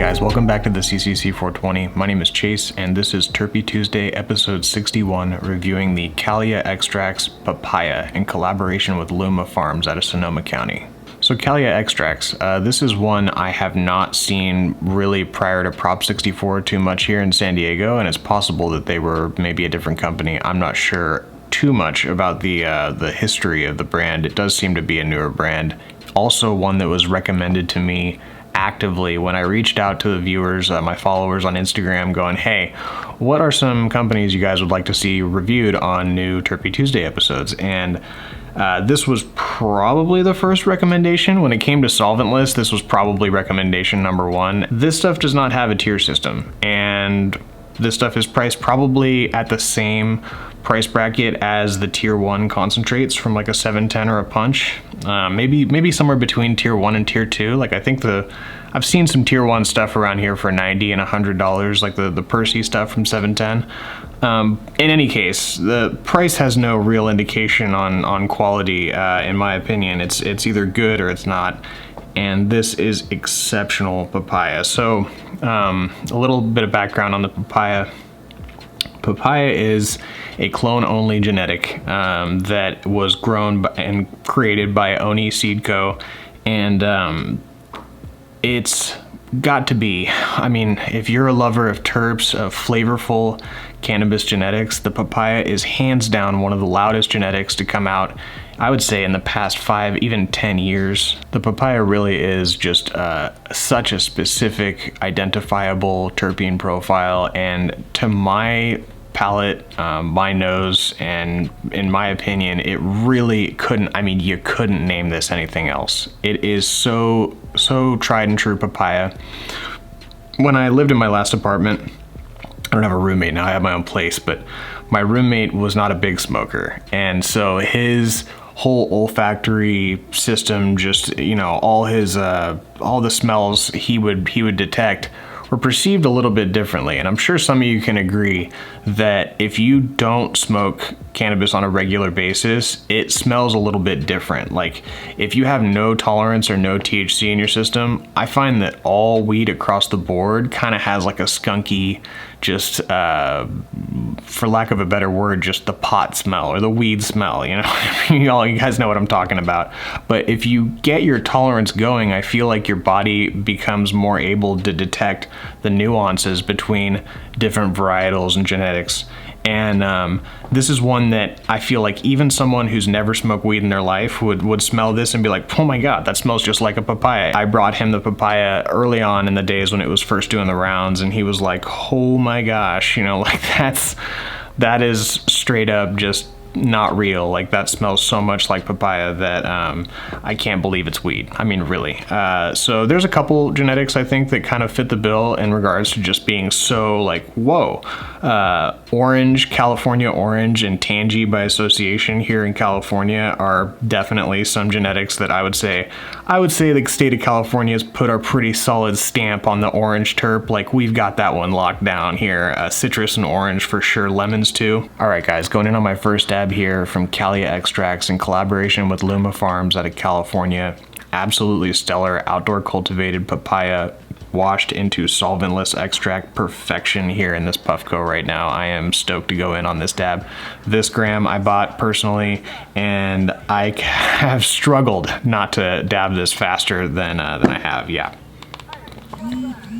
guys, welcome back to the CCC 420. My name is Chase, and this is Terpy Tuesday, episode 61, reviewing the Kalya Extracts Papaya in collaboration with Luma Farms out of Sonoma County. So Kalya Extracts, this is one I have not seen really prior to Prop 64 too much here in San Diego, and it's possible that they were maybe a different company. I'm not sure too much about the history of the brand. It does seem to be a newer brand. Also one that was recommended to me actively when I reached out to the viewers, my followers on Instagram, going, hey, what are some companies you guys would like to see reviewed on new Terpy Tuesday episodes? And this was probably the first recommendation. When it came to Solventless, this was probably recommendation number one. This stuff does not have a tier system, and this stuff is priced probably at the same price bracket as the tier 1 concentrates from like a 710 or a punch. Maybe somewhere between tier 1 and tier 2. Like I think I've seen some tier 1 stuff around here for $90 and $100, like the Percy stuff from 710. In any case, the price has no real indication on quality, in my opinion. It's either good or it's not. And this is exceptional papaya. So a little bit of background on the papaya. Papaya is a clone-only genetic that was grown and created by Oni Seed Co. And it's got to be, I mean, if you're a lover of terps, of flavorful cannabis genetics, the papaya is hands down one of the loudest genetics to come out, I would say, in the past 5, even 10 years. The papaya really is just such a specific, identifiable terpene profile, and to my palate, my nose, and in my opinion, it really couldn't, I mean, you couldn't name this anything else. It is so tried and true papaya. When I lived in my last apartment, I don't have a roommate now, I have my own place, but my roommate was not a big smoker, and so his whole olfactory system, just, you know, all the smells he would detect were perceived a little bit differently. And I'm sure some of you can agree that if you don't smoke cannabis on a regular basis, it smells a little bit different. Like if you have no tolerance or no THC in your system, I find that all weed across the board kind of has like a skunky, just for lack of a better word, just the pot smell or the weed smell, you know. You guys know what I'm talking about. But if you get your tolerance going, I feel like your body becomes more able to detect the nuances between different varietals and genetics. And this is one that I feel like even someone who's never smoked weed in their life would smell this and be like, oh my God, that smells just like a papaya. I brought him the papaya early on in the days when it was first doing the rounds, and he was like, oh my gosh, you know, like that is straight up just not real. Like that smells so much like papaya that I can't believe it's weed. I mean, really. So there's a couple genetics I think that kind of fit the bill in regards to just being so like, whoa. Orange, California orange, and Tangy by association here in California are definitely some genetics that I would say the state of California has put a pretty solid stamp on the orange terp. Like we've got that one locked down here. Citrus and orange for sure, lemons too. All right guys, going in on my first dab here from Kalya Extracts in collaboration with Luma Farms out of California. Absolutely stellar outdoor cultivated papaya washed into solventless extract perfection here in this Puffco right now. I am stoked to go in on this dab. This gram I bought personally, and I have struggled not to dab this faster than I have. Yeah.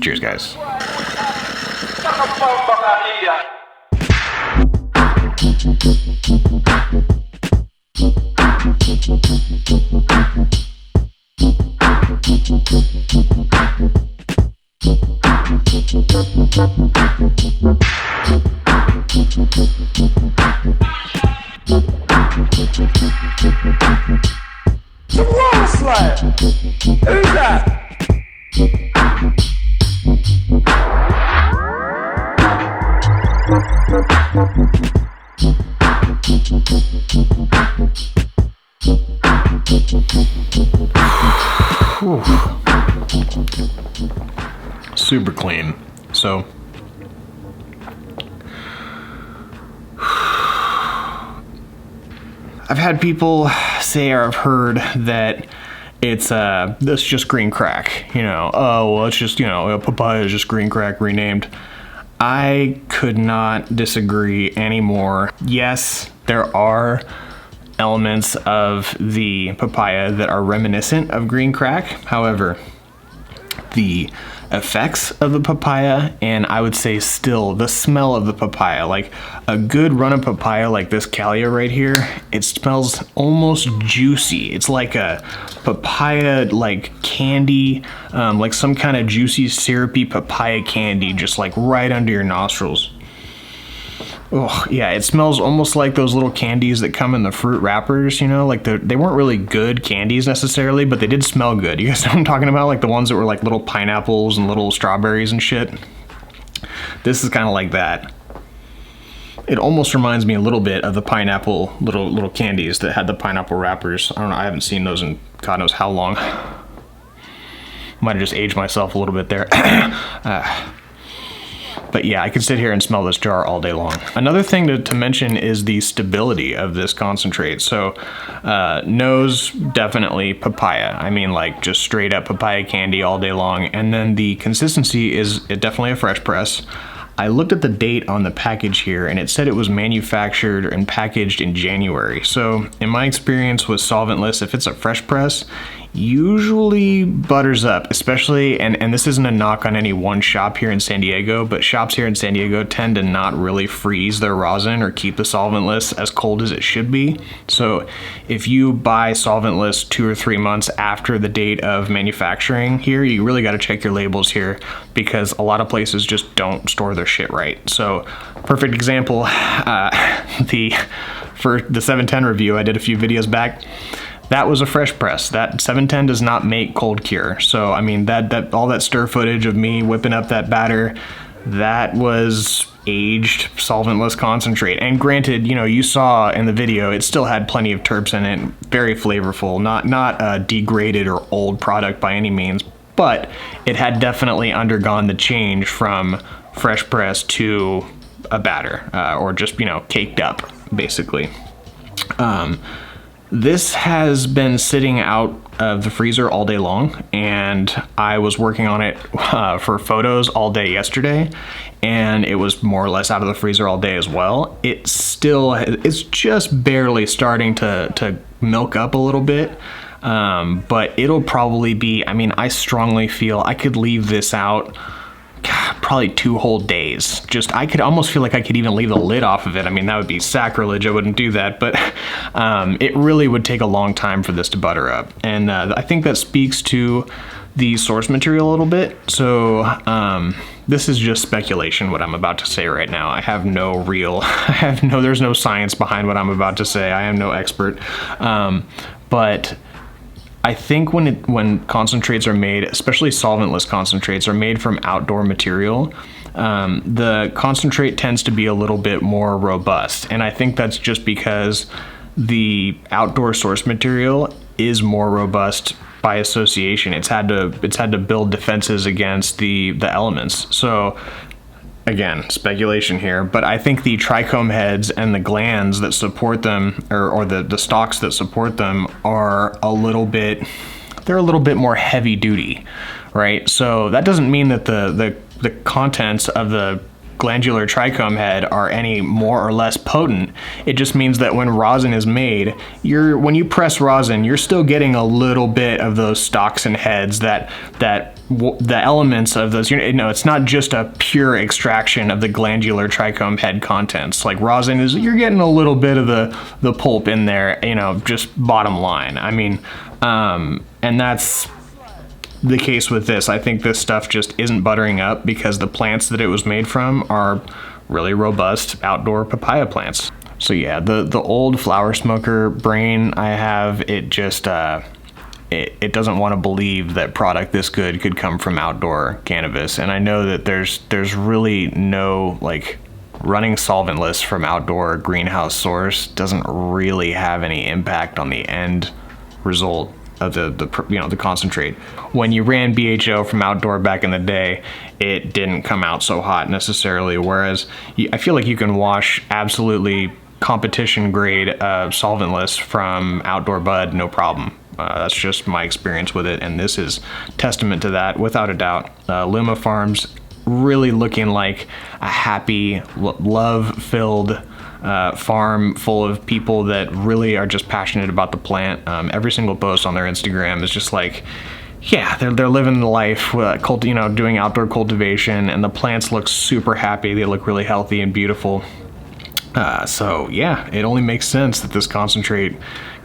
Cheers, guys. Some wall slide. Who's that? Super clean. So I've had people say, or I've heard that it's this just green crack, you know. Oh, well, it's just, you know, papaya is just green crack renamed. I could not disagree anymore. Yes, there are elements of the papaya that are reminiscent of green crack. However, the effects of the papaya, and I would say still the smell of the papaya, like a good run of papaya like this Kalya right here, it smells almost juicy. It's like a papaya like candy, like some kind of juicy syrupy papaya candy, just like right under your nostrils. Oh yeah, it smells almost like those little candies that come in the fruit wrappers, you know, like they weren't really good candies necessarily, but they did smell good. You guys know what I'm talking about? Like the ones that were like little pineapples and little strawberries and shit. This is kind of like that. It almost reminds me a little bit of the pineapple little candies that had the pineapple wrappers. I don't know, I haven't seen those in God knows how long. Might have just aged myself a little bit there. But yeah, I could sit here and smell this jar all day long. Another thing to mention is the stability of this concentrate. So nose, definitely papaya. I mean, like just straight up papaya candy all day long. And then the consistency is definitely a fresh press. I looked at the date on the package here and it said it was manufactured and packaged in January. So in my experience with solventless, if it's a fresh press, usually butters up, especially, and this isn't a knock on any one shop here in San Diego, but shops here in San Diego tend to not really freeze their rosin or keep the solventless as cold as it should be. So if you buy solventless 2 or 3 months after the date of manufacturing here, you really got to check your labels here, because a lot of places just don't store their shit right. So perfect example, for the 710 review I did a few videos back, that was a fresh press. That 710 does not make cold cure. So I mean, that all that stir footage of me whipping up that batter, that was aged solventless concentrate. And granted, you know, you saw in the video, it still had plenty of terps in it, very flavorful, not a degraded or old product by any means, but it had definitely undergone the change from fresh press to a batter, or just, you know, caked up, basically. This has been sitting out of the freezer all day long, and I was working on it for photos all day yesterday, and it was more or less out of the freezer all day as well. It's just barely starting to milk up a little bit, but it'll probably be, I mean, I strongly feel I could leave this out probably 2 whole days. Just, I could almost feel like I could even leave the lid off of it. I mean, that would be sacrilege. I wouldn't do that, but it really would take a long time for this to butter up. And I think that speaks to the source material a little bit. So this is just speculation, what I'm about to say right now. I have no real, there's no science behind what I'm about to say. I am no expert. But I think when concentrates are made, especially solventless concentrates, are made from outdoor material, the concentrate tends to be a little bit more robust. And I think that's just because the outdoor source material is more robust by association. It's had to build defenses against the elements. So again, speculation here, but I think the trichome heads and the glands that support them, or the stalks that support them, are a little bit more heavy duty, right? So that doesn't mean that the contents of the glandular trichome head are any more or less potent. It just means that when rosin is made, when you press rosin, you're still getting a little bit of those stalks and heads, that the elements of those, you know, it's not just a pure extraction of the glandular trichome head contents. Like rosin is, you're getting a little bit of the pulp in there, you know, just bottom line. I mean, and that's the case with this. I think this stuff just isn't buttering up because the plants that it was made from are really robust outdoor papaya plants. So yeah, the old flower smoker brain I have, it just it doesn't want to believe that product this good could come from outdoor cannabis. And I know that there's really no, like, running solventless from outdoor greenhouse source doesn't really have any impact on the end result of the concentrate. When you ran BHO from outdoor back in the day, it didn't come out so hot necessarily, whereas I feel like you can wash absolutely competition grade solventless from outdoor bud, no problem. That's just my experience with it, and this is testament to that, without a doubt. Luma Farms really looking like a happy, love-filled farm full of people that really are just passionate about the plant. Every single post on their Instagram is just like, yeah, they're living the life, doing outdoor cultivation, and the plants look super happy. They look really healthy and beautiful. So yeah, it only makes sense that this concentrate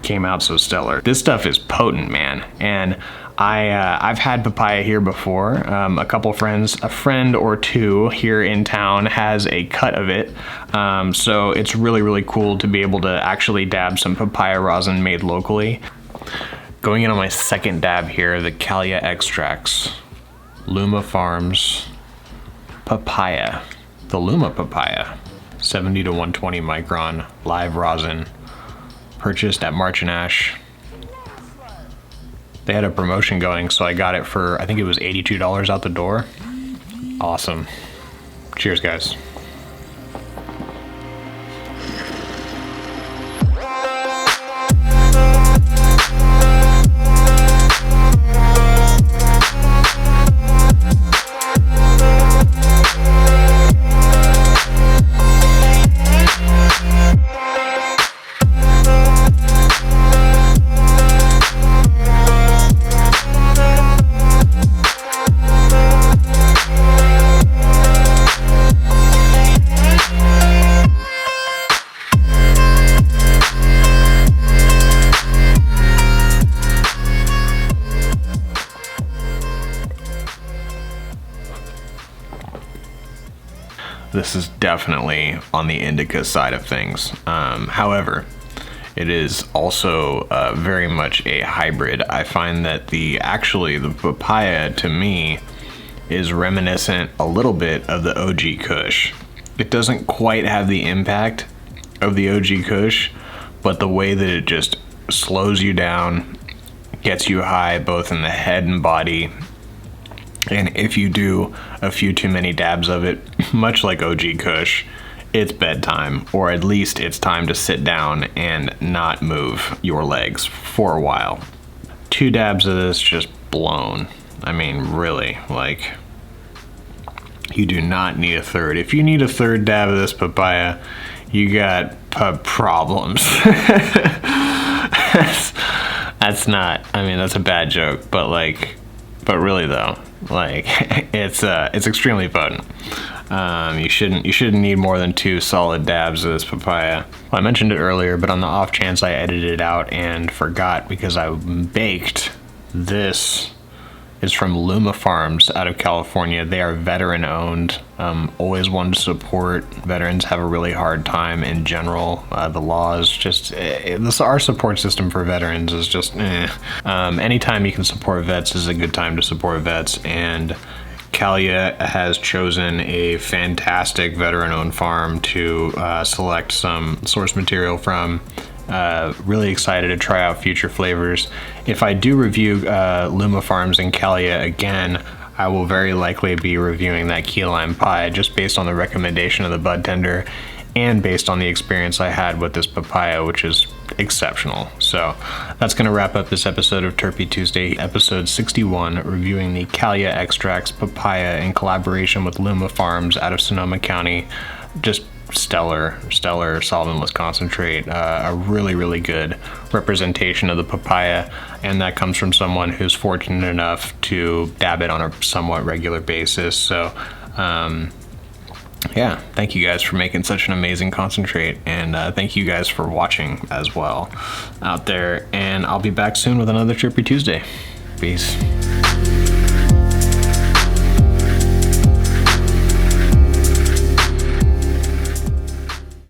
came out so stellar. This stuff is potent, man, and I've had papaya here before. A friend or two here in town has a cut of it. So it's really cool to be able to actually dab some papaya rosin made locally. Going in on my second dab here, the Kalya Extracts, Luma Farms Papaya, the Luma Papaya, 70 to 120 micron live rosin, purchased at March and Ash. They had a promotion going, so I got it for, I think it was $82 out the door. Awesome. Cheers, guys. This is definitely on the indica side of things. However, it is also very much a hybrid. I find that the papaya to me is reminiscent a little bit of the OG Kush. It doesn't quite have the impact of the OG Kush, but the way that it just slows you down, gets you high both in the head and body. And if you do a few too many dabs of it, much like OG Kush, it's bedtime, or at least it's time to sit down and not move your legs for a while. 2 dabs of this just blown. I mean, really, like, you do not need a third. If you need a third dab of this papaya, you got problems. That's not, I mean, that's a bad joke, but really though, like, it's extremely potent. You shouldn't need more than 2 solid dabs of this papaya. Well, I mentioned it earlier, but on the off chance I edited it out and forgot because I baked, this is from Luma Farms out of California. They are veteran owned. Always wanted to support veterans. Have a really hard time in general. The laws just, our support system for veterans is just anytime you can support vets is a good time to support vets, and Kalya has chosen a fantastic veteran-owned farm to select some source material from. Really excited to try out future flavors. If I do review Luma Farms and Kalya again, I will very likely be reviewing that key lime pie, just based on the recommendation of the bud tender and based on the experience I had with this papaya, which is exceptional. So that's going to wrap up this episode of Terpy Tuesday, episode 61, reviewing the Kalya Extracts papaya in collaboration with Luma Farms out of Sonoma County. Just stellar solventless concentrate. A really good representation of the papaya, and that comes from someone who's fortunate enough to dab it on a somewhat regular basis. So yeah, thank you guys for making such an amazing concentrate, and thank you guys for watching as well out there, and I'll be back soon with another Terpy Tuesday. Peace.